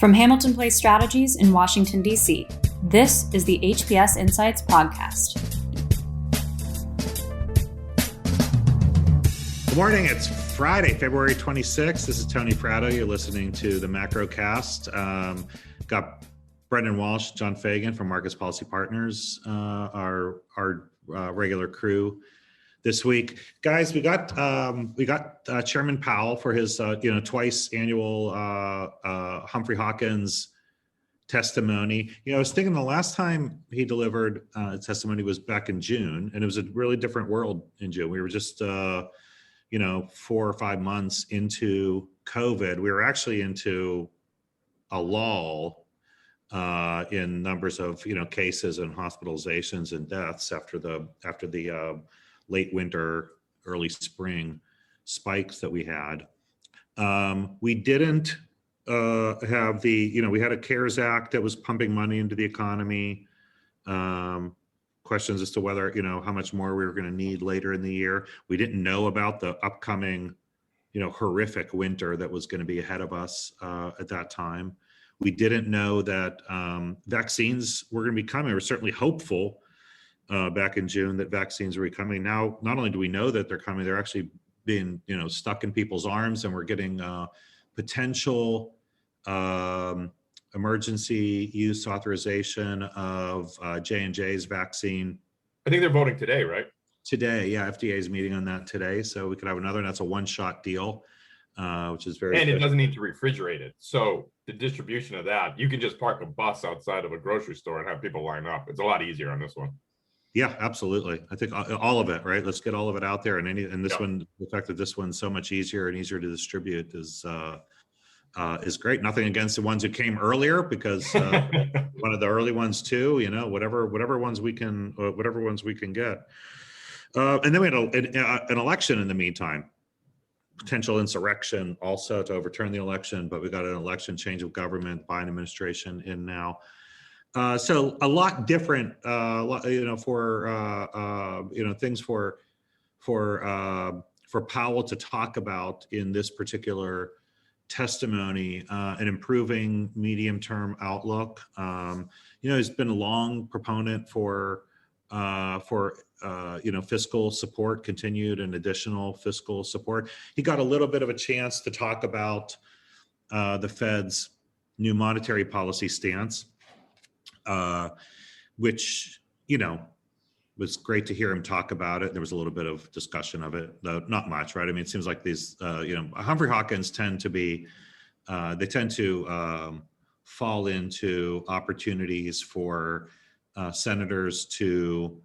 From Hamilton Place Strategies in Washington, D.C., this is the HPS Insights Podcast. Good morning. It's Friday, February 26th. This is Tony Fratto. You're listening to the Macrocast. Got Brendan Walsh, John Fagan from Markets Policy Partners, our regular crew this week. Guys, we got Chairman Powell for his twice annual Humphrey-Hawkins testimony. I was thinking the last time he delivered testimony was back in June, and it was a really different world in June. We were just 4 or 5 months into COVID. We were actually into a lull in numbers of cases and hospitalizations and deaths after the late winter, early spring spikes that we had. We didn't have we had a CARES Act that was pumping money into the economy. Questions as to whether, how much more we were going to need later in the year. We didn't know about the upcoming, horrific winter that was going to be ahead of us at that time. We didn't know that vaccines were going to be coming. We were certainly hopeful back in June that vaccines were coming. Now, not only do we know that they're coming, they're actually being, stuck in people's arms, and we're getting potential emergency use authorization of J&J's vaccine. I think they're voting today, right? Today, yeah. FDA is meeting on that today, so we could have another, and that's a one-shot deal, which is very. And it doesn't need to refrigerate it. So the distribution of that, you can just park a bus outside of a grocery store and have people line up. It's a lot easier on this one. Yeah, absolutely. I think all of it, right? Let's get all of it out there, and this one, the fact that this one's so much easier and easier to distribute is great. Nothing against the ones who came earlier, because one of the early ones too. Whatever ones we can get. And then we had an election in the meantime. Potential insurrection also to overturn the election, but we got an election, change of government, Biden administration in now. So a lot different, things for Powell to talk about in this particular testimony, an improving medium-term outlook. He's been a long proponent for fiscal support, continued and additional fiscal support. He got a little bit of a chance to talk about the Fed's new monetary policy stance, which, was great to hear him talk about it. There was a little bit of discussion of it, though not much, right? I mean, it seems like these, Humphrey-Hawkins tend to fall into opportunities for senators to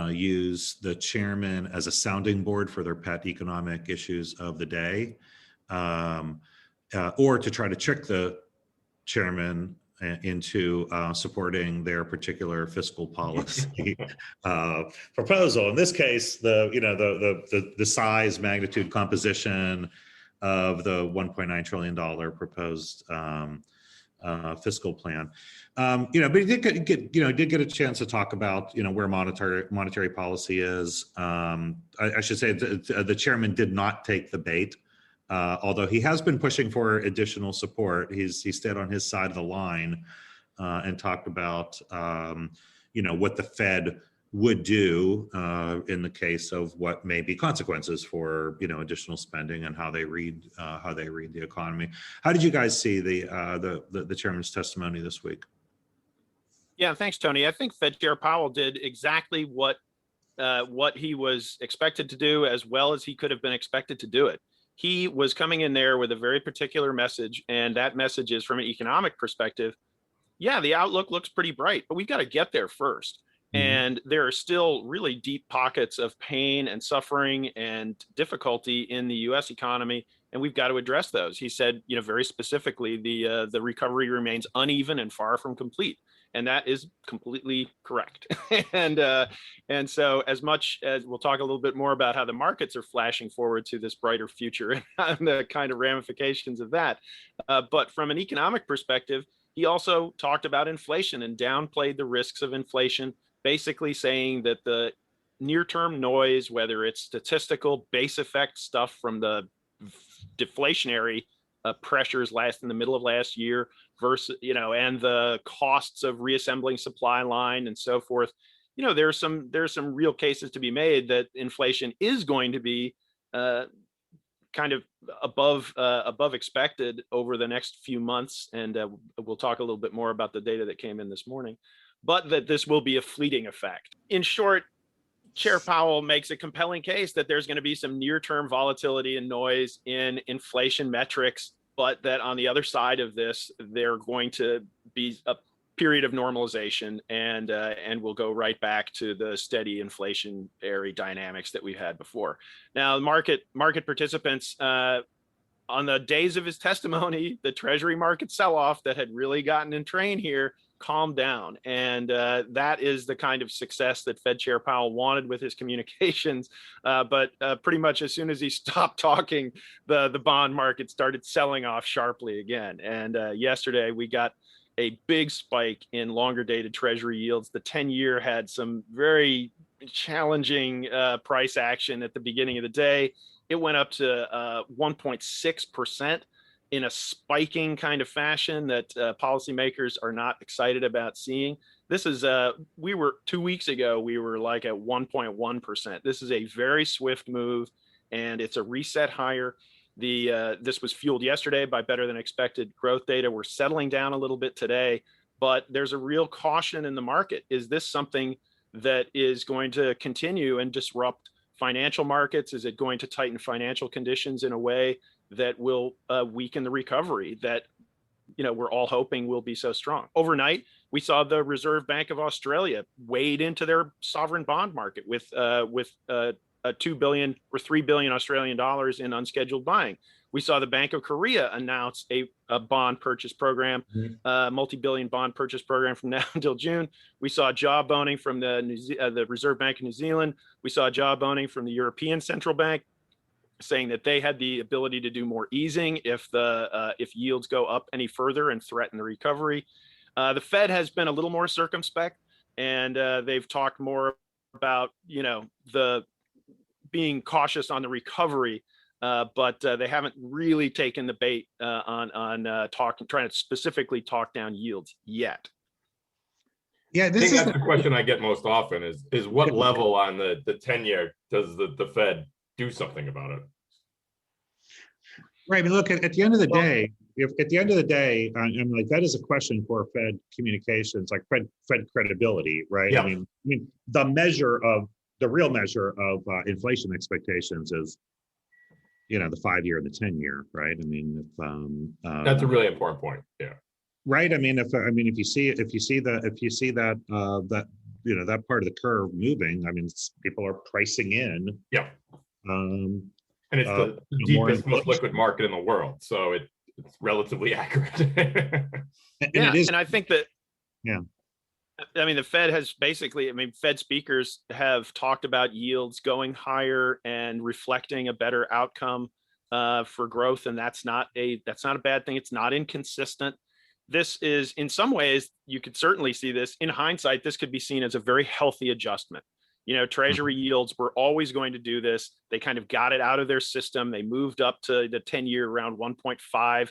use the chairman as a sounding board for their pet economic issues of the day, or to try to trick the chairman into supporting their particular fiscal policy proposal. In this case, the size, magnitude, composition of the $1.9 trillion proposed fiscal plan. But he did get a chance to talk about where monetary policy is. I should say the chairman did not take the bait. Although he has been pushing for additional support, he stayed on his side of the line and talked about what the Fed would do in the case of what may be consequences for additional spending and how they read the economy. How did you guys see the chairman's testimony this week? Yeah, thanks, Tony. I think Fed Chair Powell did exactly what he was expected to do, as well as he could have been expected to do it. He was coming in there with a very particular message, and that message is, from an economic perspective, yeah, the outlook looks pretty bright, but we've got to get there first. Mm-hmm. And there are still really deep pockets of pain and suffering and difficulty in the U.S. economy, and we've got to address those. He said, very specifically, the recovery remains uneven and far from complete. And that is completely correct. and so, as much as we'll talk a little bit more about how the markets are flashing forward to this brighter future and the kind of ramifications of that. But from an economic perspective, he also talked about inflation and downplayed the risks of inflation, basically saying that the near-term noise, whether it's statistical base effect stuff from the deflationary pressures last in the middle of last year versus, and the costs of reassembling supply line and so forth. There's some real cases to be made that inflation is going to be kind of above expected over the next few months. And we'll talk a little bit more about the data that came in this morning, but that this will be a fleeting effect. In short, Chair Powell makes a compelling case that there's going to be some near-term volatility and noise in inflation metrics, but that on the other side of this, they're going to be a period of normalization, and we'll go right back to the steady inflationary dynamics that we've had before. Now, market participants, on the days of his testimony, the Treasury market sell-off that had really gotten in train here calmed down, and that is the kind of success that Fed Chair Powell wanted with his communications. But pretty much as soon as he stopped talking, the bond market started selling off sharply again. And yesterday we got a big spike in longer dated Treasury yields. The 10-year had some very challenging price action at the beginning of the day. It went up to 1.6% in a spiking kind of fashion that policymakers are not excited about seeing. This is, 2 weeks ago, we were like at 1.1%. This is a very swift move, and it's a reset higher. This was fueled yesterday by better than expected growth data. We're settling down a little bit today, but there's a real caution in the market. Is this something that is going to continue and disrupt financial markets? Is it going to tighten financial conditions in a way that will weaken the recovery that we're all hoping will be so strong? Overnight, we saw the Reserve Bank of Australia wade into their sovereign bond market with 2 billion or 3 billion Australian dollars in unscheduled buying. We saw the Bank of Korea announce a bond purchase program, multi-billion bond purchase program from now until June. We saw jawboning from the Reserve Bank of New Zealand. We saw jawboning from the European Central Bank, saying that they had the ability to do more easing if yields go up any further and threaten the recovery. The Fed has been a little more circumspect, and they've talked more about the being cautious on the recovery, but they haven't really taken the bait on trying to specifically talk down yields yet. Yeah, I think that's the question I get most often is what level on the 10-year does the Fed do something about it? Right. I mean, look, at the end of the day, I'm like, that is a question for Fed communications, like Fed credibility, right? Yeah. I mean, the real measure of inflation expectations is, the 5-year and the 10-year, right? I mean, if that's a really important point. Yeah. Right. I mean, if you see that that part of the curve moving, I mean, people are pricing in. Yeah. And it's the deepest, most liquid market in the world, so it's relatively accurate. And I think that. Yeah. I mean, the Fed has Fed speakers have talked about yields going higher and reflecting a better outcome for growth, and that's not a bad thing. It's not inconsistent. This is, in some ways, you could certainly see this. In hindsight, this could be seen as a very healthy adjustment. Treasury yields were always going to do this. They kind of got it out of their system. They moved up to the 10-year around 1.5,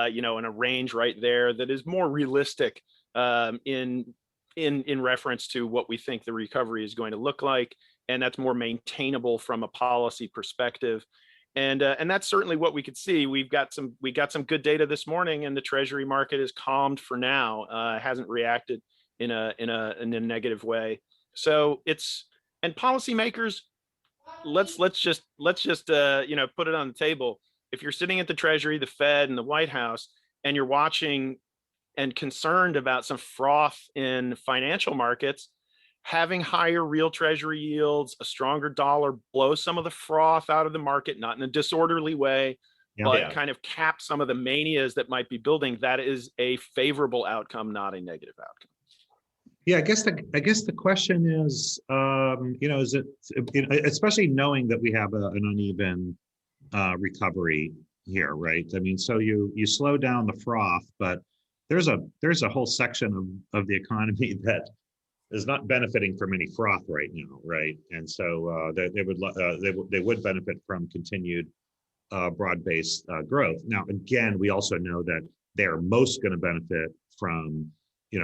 in a range right there that is more realistic in reference to what we think the recovery is going to look like, and that's more maintainable from a policy perspective. And that's certainly what we could see. We got some good data this morning, and the Treasury market is calmed for now. Hasn't reacted in a negative way. So and policymakers, let's just put it on the table. If you're sitting at the Treasury, the Fed, and the White House, and you're watching and concerned about some froth in financial markets, having higher real Treasury yields, a stronger dollar blow some of the froth out of the market, not in a disorderly way, but kind of cap some of the manias that might be building. That is a favorable outcome, not a negative outcome. Yeah, I guess the question is, is it, especially knowing that we have an uneven recovery here, right? I mean, so you slow down the froth, but there's a whole section of the economy that is not benefiting from any froth right now, right? And so they would benefit from continued broad-based growth. Now, again, we also know that they're most going to benefit from,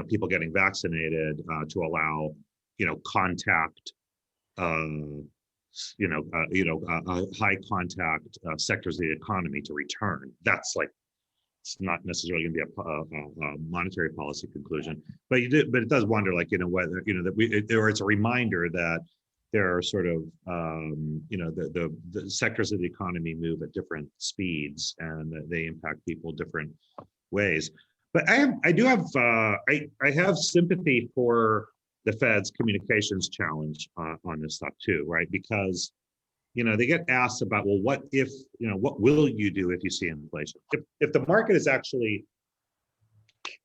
people getting vaccinated to allow, contact, high contact sectors of the economy to return. That's like, it's not necessarily going to be a monetary policy conclusion, but it does wonder, like, whether, or it's a reminder that there are sort of, the sectors of the economy move at different speeds and that they impact people different ways. But I have sympathy for the Fed's communications challenge on this stuff too, right? Because, they get asked about, well, what if, what will you do if you see inflation? If the market is actually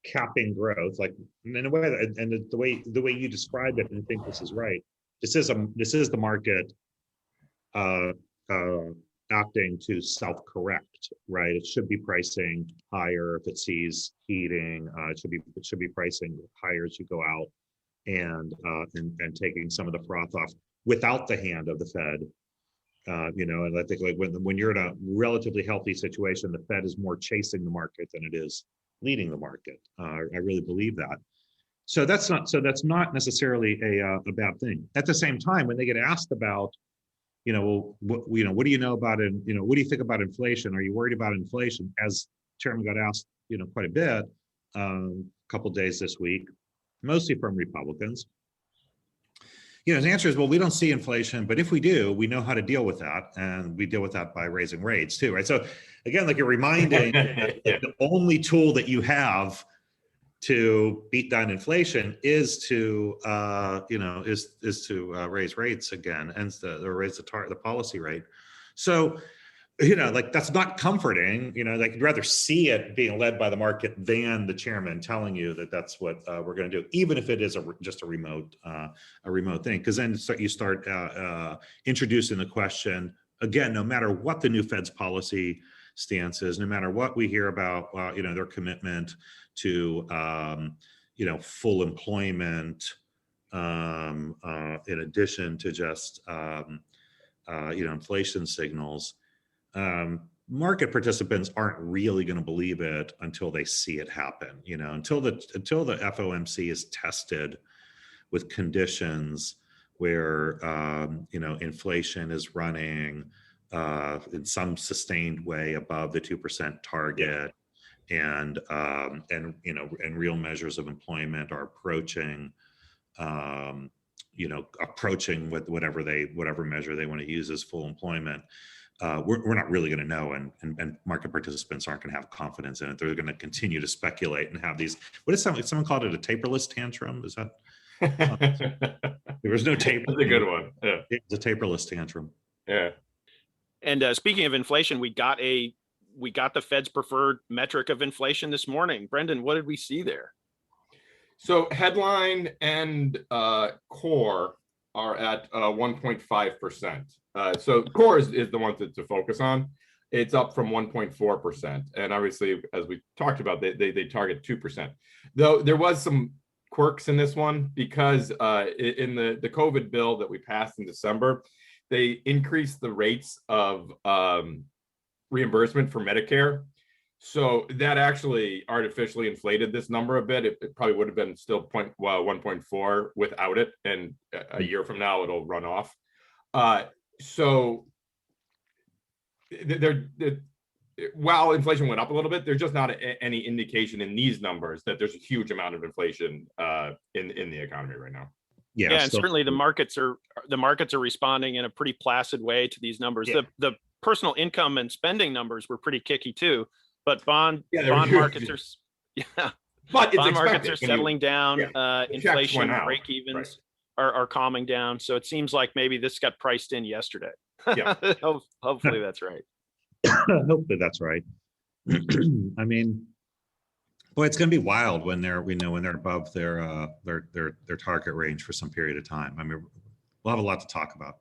capping growth, like in a way that, and the way you described it, and I think this is right. This is the market acting to self-correct, right? It should be pricing higher if it sees heating. It should be pricing higher as you go out, and taking some of the froth off without the hand of the Fed. And I think, like, when you're in a relatively healthy situation, the Fed is more chasing the market than it is leading the market. I really believe that. So that's not necessarily a bad thing. At the same time, when they get asked about, what do you know about it? What do you think about inflation? Are you worried about inflation? As Chairman got asked, quite a bit, a couple of days this week, mostly from Republicans. His answer is, well, we don't see inflation, but if we do, we know how to deal with that, and we deal with that by raising rates too, right? So again, like, you're reminding that the only tool that you have to beat down inflation is to raise rates again, and raise the policy rate. So, like, that's not comforting. Like, you'd rather see it being led by the market than the chairman telling you that that's what we're going to do, even if it is just a remote thing. Because then you start introducing the question again. No matter what the new Fed's policy stance is, no matter what we hear about, their commitment to, full employment, in addition to just, inflation signals. Market participants aren't really going to believe it until they see it happen. Until the FOMC is tested with conditions where inflation is running in some sustained way above the 2% target, and real measures of employment are approaching with whatever measure they want to use as full employment. We're not really going to know, and market participants aren't going to have confidence in it. They're going to continue to speculate and have these. What is someone called it, a taperless tantrum? Is that? There was no taper. That's a good one. Yeah, it's a taperless tantrum. Yeah. And speaking of inflation, we got the Fed's preferred metric of inflation this morning. Brendan, what did we see there? So headline and core are at 1.5%. So core is the one to focus on. It's up from 1.4%. And obviously, as we talked about, they target 2%. Though there was some quirks in this one, because in the COVID bill that we passed in December, they increased the rates of reimbursement for Medicare. So that actually artificially inflated this number a bit. It probably would have been still 1.4 without it. And a year from now, it'll run off. So while inflation went up a little bit, there's just not any indication in these numbers that there's a huge amount of inflation in the economy right now. Yeah, and certainly the markets are responding in a pretty placid way to these numbers. Yeah. The personal income and spending numbers were pretty kicky too, but bond markets are settling down. Inflation break-evens are calming down. So it seems like maybe this got priced in yesterday. Yeah. Hopefully that's right. Hopefully that's right. I mean, boy, it's going to be wild when they're above their target range for some period of time. I mean, we'll have a lot to talk about.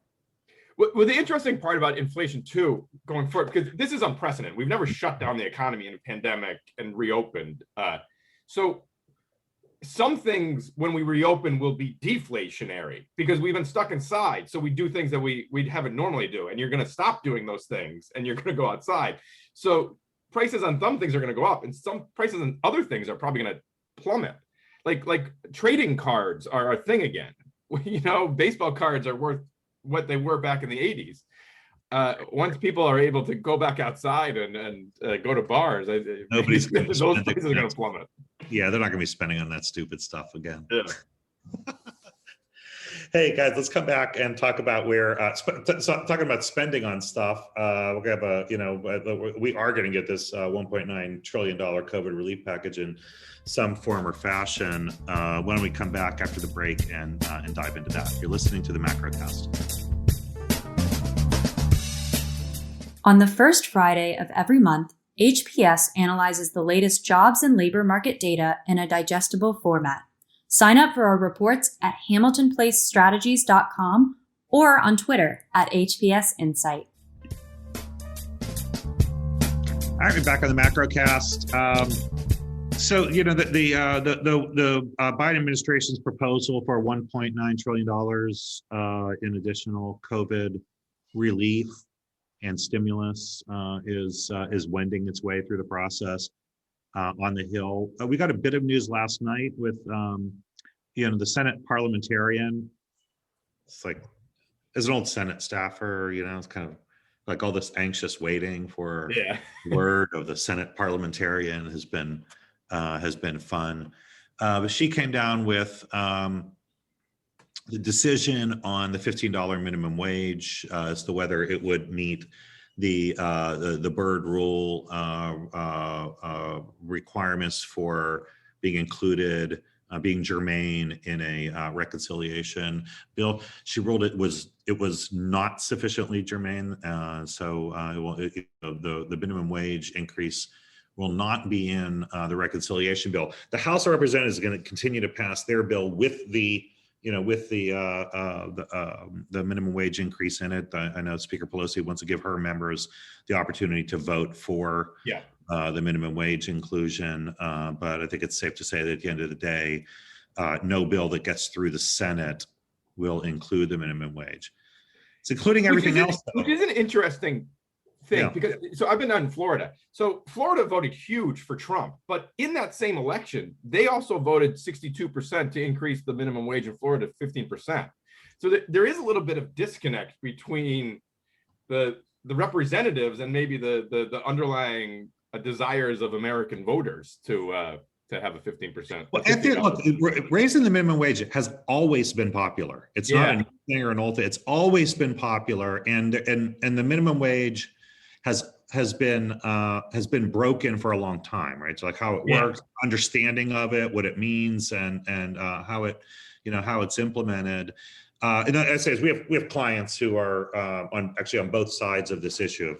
Well, the interesting part about inflation too, going forward, because this is unprecedented. We've never shut down the economy in a pandemic and reopened. So some things when we reopen will be deflationary because we've been stuck inside. So we do things that we haven't normally do, and you're going to stop doing those things and you're going to go outside. So prices on some things are going to go up, and some prices on other things are probably going to plummet. Like trading cards are a thing again. Baseball cards are worth what they were back in the 80s. Once people are able to go back outside and go to bars, those prices are going to plummet. Yeah, they're not going to be spending on that stupid stuff again. Yeah. Hey guys, let's come back and talk about where talking about spending on stuff. We're gonna have we are going to get this $1.9 trillion COVID relief package in some form or fashion. Why don't we come back after the break and dive into that? You're listening to the Macrocast. On the first Friday of every month, HPS analyzes the latest jobs and labor market data in a digestible format. Sign up for our reports at hamiltonplacestrategies.com or on Twitter at HPS Insight. All right, we're back on the Macrocast. So, the Biden administration's proposal for $1.9 trillion in additional COVID relief and stimulus is wending its way through the process on the Hill. We got a bit of news last night with the Senate parliamentarian. It's like, as an old Senate staffer, it's kind of like all this anxious waiting for word of the Senate parliamentarian has been fun. But she came down with the decision on the $15 minimum wage as to whether it would meet the Byrd rule requirements for being included, being germane in a reconciliation bill. She ruled it was not sufficiently germane, so the minimum wage increase will not be in the reconciliation bill. The House of Representatives is going to continue to pass their bill with the minimum wage increase in it. I know Speaker Pelosi wants to give her members the opportunity to vote for the minimum wage inclusion, but I think it's safe to say that at the end of the day, no bill that gets through the Senate will include the minimum wage. It's including everything else, though. Which is an interesting thing, because I've been down in Florida. So Florida voted huge for Trump, but in that same election, they also voted 62% to increase the minimum wage in Florida to 15%. So there is a little bit of disconnect between the representatives and maybe the underlying desires of American voters to have a 15%. Well, I think, look, raising the minimum wage has always been popular. It's not a new thing or an old thing. It's always been popular, and the minimum wage has been broken for a long time, right? So like how it works, understanding of it, what it means, and how it's implemented. And I say we have clients who are on both sides of this issue of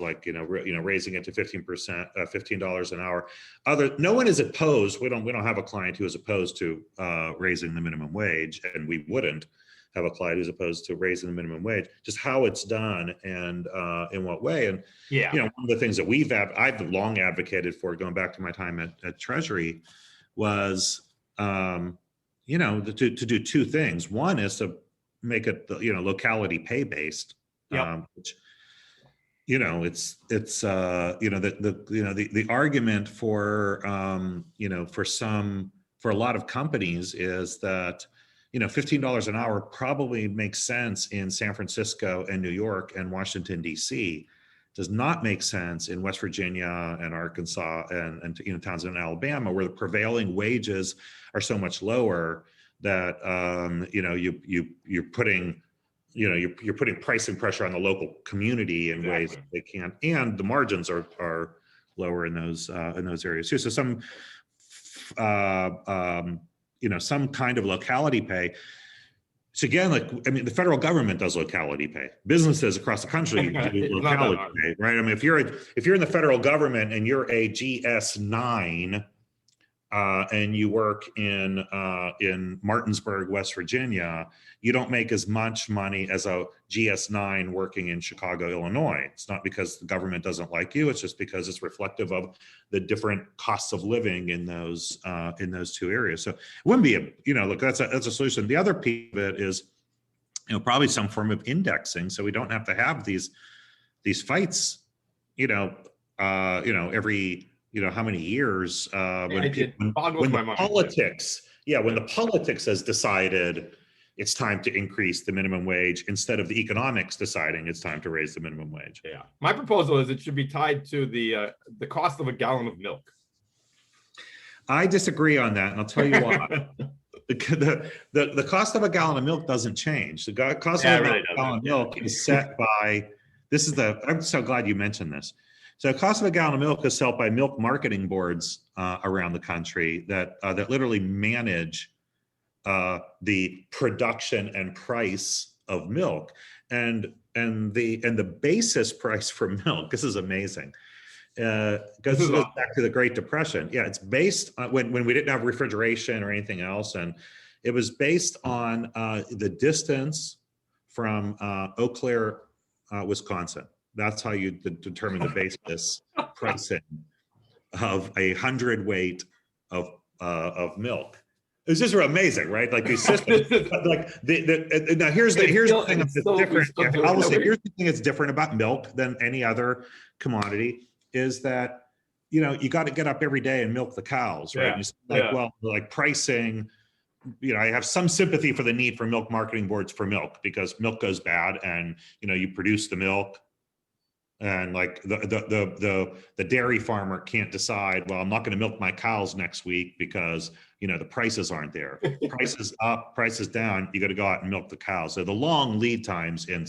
raising it to 15%, $15 an hour. No one is opposed. We don't have a client who is opposed to raising the minimum wage, and we wouldn't have a client who's opposed to raising the minimum wage. Just how it's done and in what way. And one of the things that I've long advocated for, going back to my time at Treasury, was to do two things. One is to make it locality pay based, which the argument for a lot of companies is that $15 an hour probably makes sense in San Francisco and New York and Washington D.C. Does not make sense in West Virginia and Arkansas and towns in Alabama, where the prevailing wages are so much lower that you're putting pricing pressure on the local community in ways that they can't, and the margins are lower in those areas too. So some kind of locality pay. So again, the federal government does locality pay. Businesses across the country do locality pay, right? I mean, if you're in the federal government and you're a GS9, and you work in Martinsburg, West Virginia, you don't make as much money as a GS9 working in Chicago, Illinois. It's not because the government doesn't like you. It's just because it's reflective of the different costs of living in those two areas. So it wouldn't be look, that's a solution. The other piece of it is, probably some form of indexing, so we don't have to have these fights, every how many years when the politics has decided it's time to increase the minimum wage instead of the economics deciding it's time to raise the minimum wage. Yeah, my proposal is it should be tied to the cost of a gallon of milk. I disagree on that, and I'll tell you why. The cost of a gallon of milk doesn't change. The cost of a gallon of milk is set by, I'm so glad you mentioned this. So the cost of a gallon of milk is set by milk marketing boards around the country that literally manage the production and price of milk, and the basis price for milk. This is amazing. Goes back to the Great Depression. Yeah, it's based on when we didn't have refrigeration or anything else, and it was based on the distance from Eau Claire, Wisconsin. That's how you determine the basis pricing of 100 weight of milk. It's just amazing, right? Like these systems. Now here's the thing that's different. I will say, here's the thing that's different about milk than any other commodity is that you got to get up every day and milk the cows, right? Like pricing. I have some sympathy for the need for milk marketing boards for milk, because milk goes bad, and you produce the milk, and like the dairy farmer can't decide, well, I'm not going to milk my cows next week because the prices aren't there. Prices up, prices down, you got to go out and milk the cows. So the long lead times in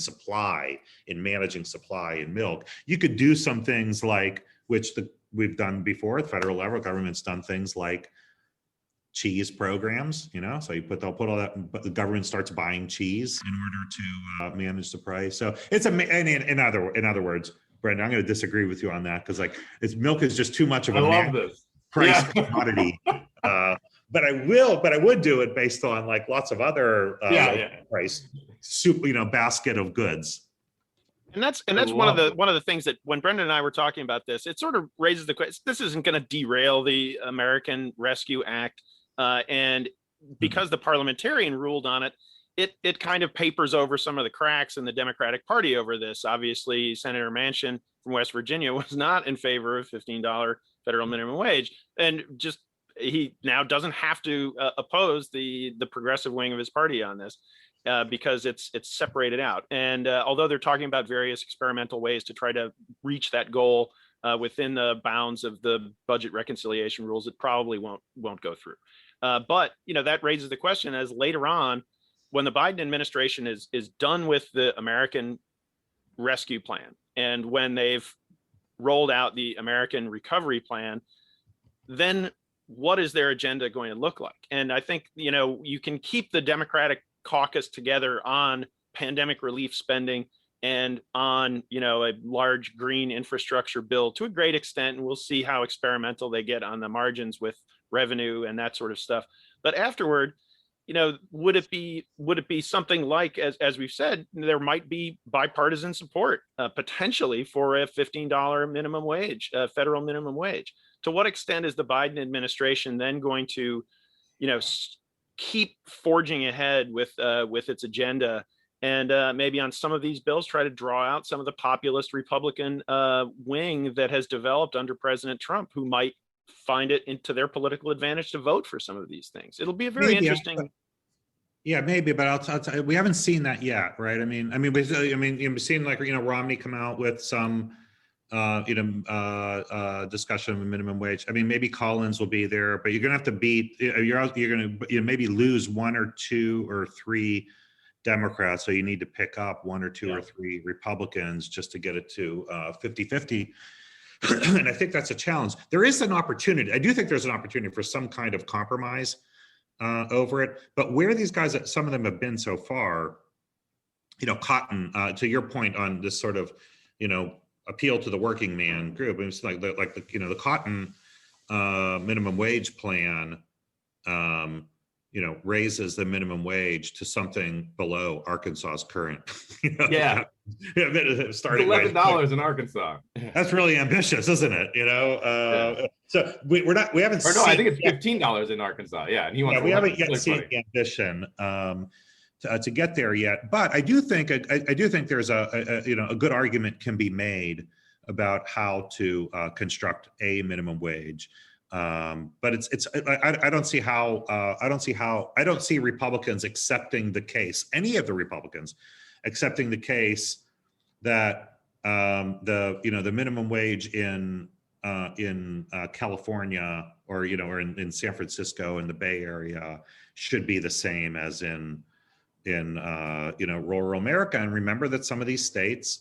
managing supply in milk, you could do some things like, we've done before at the federal level. Government's done things like cheese programs, so they'll put all that, but the government starts buying cheese in order to manage the price. So it's in other words, Brendan, I'm going to disagree with you on that, because milk is just too much of a price commodity. But I would do it based on like lots of other price soup, basket of goods. And that's one of the things that when Brendan and I were talking about this, it sort of raises the question. This isn't going to derail the American Rescue Act, and because the parliamentarian ruled on it, it kind of papers over some of the cracks in the Democratic Party over this. Obviously, Senator Manchin from West Virginia was not in favor of $15 federal minimum wage, and just he now doesn't have to oppose the progressive wing of his party on this. Because it's separated out. And although they're talking about various experimental ways to try to reach that goal within the bounds of the budget reconciliation rules, it probably won't go through. But that raises the question, as later on, when the Biden administration is done with the American Rescue Plan, and when they've rolled out the American Recovery Plan, then what is their agenda going to look like? And I think you can keep the Democratic caucus together on pandemic relief spending and on a large green infrastructure bill to a great extent, and we'll see how experimental they get on the margins with revenue and that sort of stuff. But afterward, would it be something like, as we've said, there might be bipartisan support potentially for a $15 minimum wage, federal minimum wage? To what extent is the Biden administration then going to keep forging ahead with its agenda, and maybe on some of these bills try to draw out some of the populist Republican wing that has developed under President Trump, who might find it into their political advantage to vote for some of these things? It'll be a very interesting. Yeah, maybe, but I'll tell you, we haven't seen that yet, right? We've seen like Romney come out with some discussion of a minimum wage. Maybe Collins will be there, but you're going to have to beat. You're going to maybe lose one or two or three Democrats, so you need to pick up one or two or three Republicans just to get it to 50-50. And I think that's a challenge. There is an opportunity. I do think there's an opportunity for some kind of compromise over it. But where these guys, some of them have been so far, Cotton, to your point on this sort of, appeal to the working man group. It's like the Cotton minimum wage plan, raises the minimum wage to something below Arkansas's current. Yeah. Starting $11 in Arkansas. That's really ambitious, isn't it? Yeah. So we haven't. Or no, I think it's $15 in Arkansas. Yeah, and he wants. Yeah, we haven't yet really seen the ambition to get there yet. But I do think there's a good argument can be made about how to construct a minimum wage. But I don't see Republicans accepting the case, any of the Republicans accepting the case that the minimum wage in California or in San Francisco and the Bay Area should be the same as in rural America. And remember that some of these states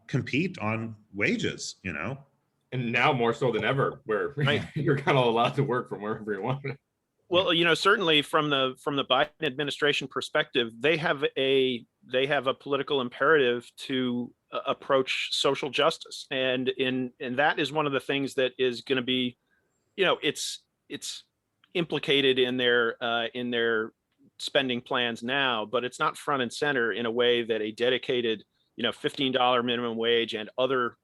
compete on wages, And now more so than ever, where you're kind of allowed to work from wherever you want. Well, certainly from the Biden administration perspective, they have a political imperative to approach social justice, and that is one of the things that is going to be, it's implicated in their spending plans now, but it's not front and center in a way that a dedicated $15 minimum wage and other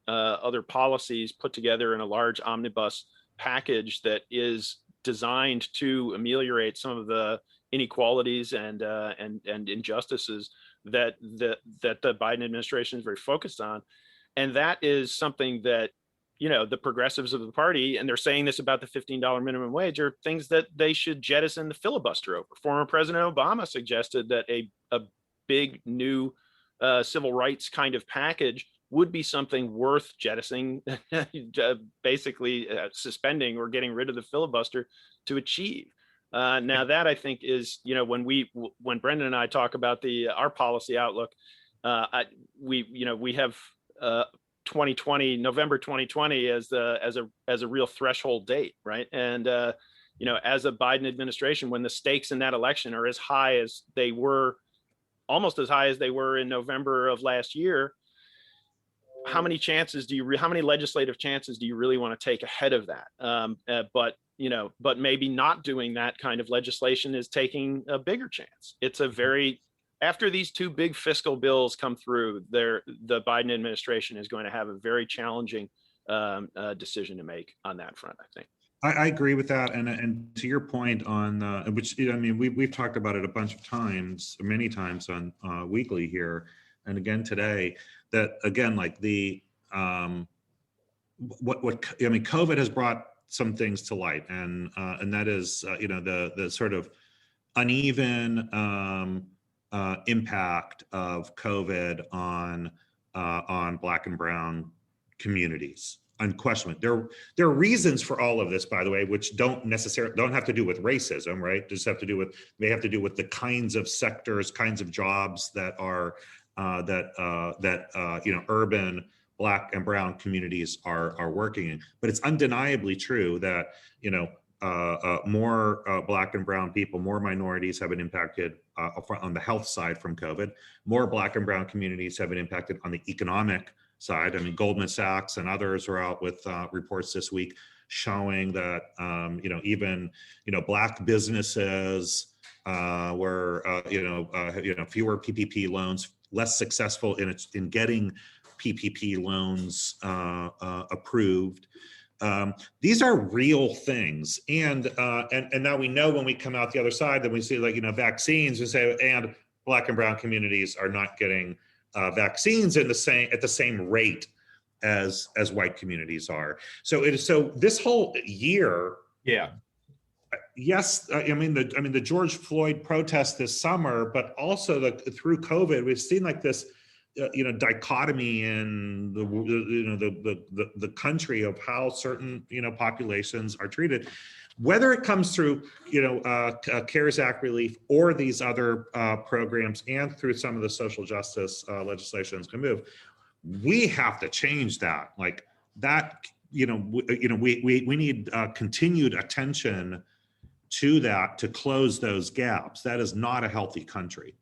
policies put together in a large omnibus package that is designed to ameliorate some of the inequalities and injustices that the Biden administration is very focused on. And that is something that the progressives of the party, and they're saying this about the $15 minimum wage, are things that they should jettison the filibuster over. Former President Obama suggested that a big new civil rights kind of package would be something worth jettisoning, basically suspending or getting rid of the filibuster to achieve. Now that I think is, when Brendan and I talk about our policy outlook, we have 2020, November 2020 as a real threshold date, right? And as a Biden administration, when the stakes in that election are as high as they were, almost as high as they were in November of last year, how many legislative chances do you really want to take ahead of that? But maybe not doing that kind of legislation is taking a bigger chance. It's after these two big fiscal bills come through, the Biden administration is going to have a very challenging decision to make on that front, I think. I agree with that, and to your point on which we've talked about it a bunch of times, many times on Weekly here, and again today. That again, like COVID has brought some things to light, and that is the sort of uneven impact of COVID on Black and Brown communities. Unquestionably, there are reasons for all of this, by the way, which don't have to do with racism, right? Just have to do with the kinds of sectors, kinds of jobs that are urban Black and Brown communities are working in. But it's undeniably true that more Black and Brown people, more minorities have been impacted on the health side from COVID. More Black and Brown communities have been impacted on the economic side. Goldman Sachs and others are out with reports this week showing that even Black businesses were fewer PPP loans, less successful in getting PPP loans approved. These are real things, and now we know when we come out the other side that we see vaccines. We say, and Black and Brown communities are not getting vaccines at the same rate as white communities are. So this whole year, yeah. Yes, the George Floyd protest this summer, but also through COVID, we've seen like this, dichotomy in the country of how certain populations are treated, whether it comes through CARES Act relief or these other programs, and through some of the social justice legislations can move. We have to change that. Like that, we need continued attention to that, to close those gaps. That is not a healthy country.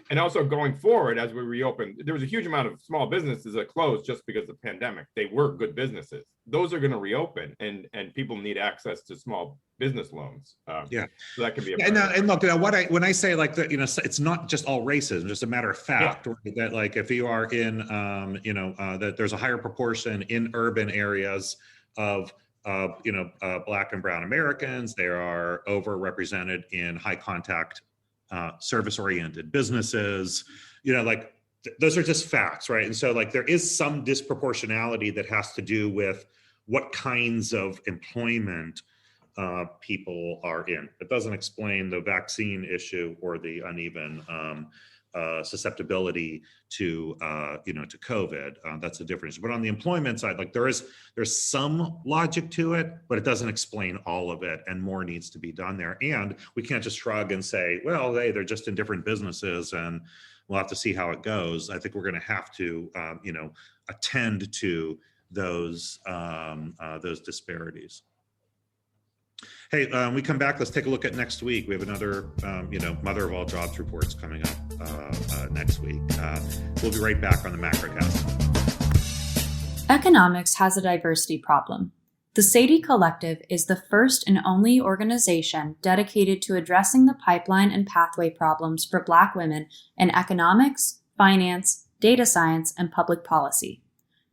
And also going forward, as we reopen, there was a huge amount of small businesses that closed just because of the pandemic. They were good businesses. Those are going to reopen, and people need access to small business loans. Yeah, so that can be a and look, when I say like that, it's not just all racism, just a matter of fact, right? That like if you are in, that there's a higher proportion in urban areas of Black and brown Americans. They are overrepresented in high contact service-oriented businesses, those are just facts, right? And so like there is some disproportionality that has to do with what kinds of employment people are in. It doesn't explain the vaccine issue or the uneven susceptibility to to COVID. That's a difference. But on the employment side, like there's some logic to it, but it doesn't explain all of it, and more needs to be done there. And we can't just shrug and say, well, they're just in different businesses and we'll have to see how it goes. I think we're going to have to attend to those disparities. Hey, we come back, let's take a look at next week. We have another, mother of all jobs reports coming up next week. We'll be right back on the Macrocast. Economics has a diversity problem. The Sadie Collective is the first and only organization dedicated to addressing the pipeline and pathway problems for Black women in economics, finance, data science, and public policy.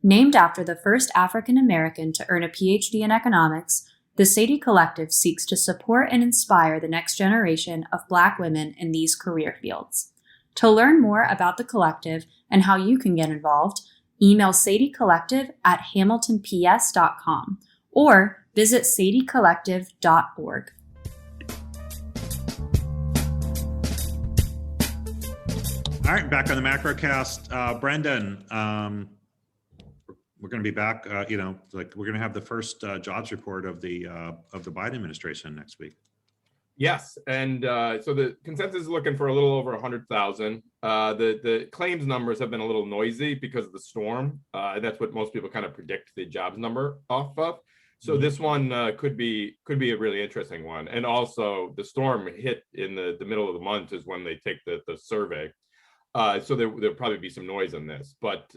Named after the first African American to earn a PhD in economics, the Sadie Collective seeks to support and inspire the next generation of Black women in these career fields. To learn more about the collective and how you can get involved, email sadiecollective@hamiltonps.com or visit sadiecollective.org. All right, back on the Macrocast. Brendan, we're going to be back. We're going to have the first jobs report of the Biden administration next week. Yes, and so the consensus is looking for a little over 100,000. The claims numbers have been a little noisy because of the storm. And that's what most people kind of predict the jobs number off of. So this one could be a really interesting one. And also the storm hit in the middle of the month is when they take the survey. So there'll probably be some noise on this, but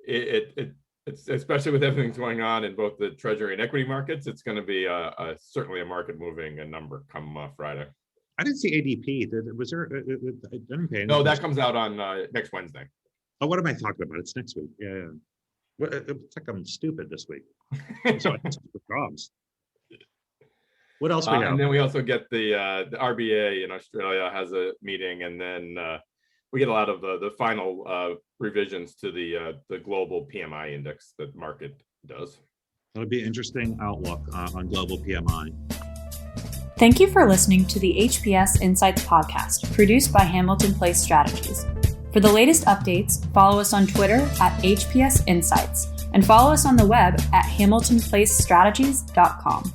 it's especially with everything going on in both the treasury and equity markets, it's going to be certainly a market moving number come Friday. I didn't see ADP. Was there? I didn't pay. No, that comes out on next Wednesday. Oh, what am I talking about? It's next week. Yeah. It's like I'm stupid this week. So jobs. What else we have? And then we also get the RBA in Australia has a meeting, and then we get a lot of the final revisions to the global PMI index that market does. That'll be an interesting outlook on global PMI. Thank you for listening to the HPS Insights podcast, produced by Hamilton Place Strategies. For the latest updates, follow us on Twitter @HPS Insights and follow us on the web at hamiltonplacestrategies.com.